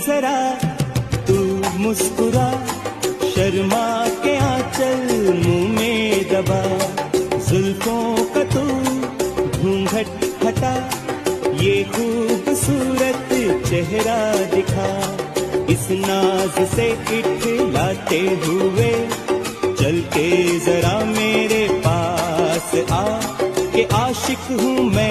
जरा तू मुस्कुरा, शर्मा के आंचल मुंह में दबा, जुल्फों का तू घूंघट हटा, ये खूबसूरत चेहरा दिखा, इस नाज से इठलाते हुए चल के जरा मेरे पास आ, के आशिक हूँ मैं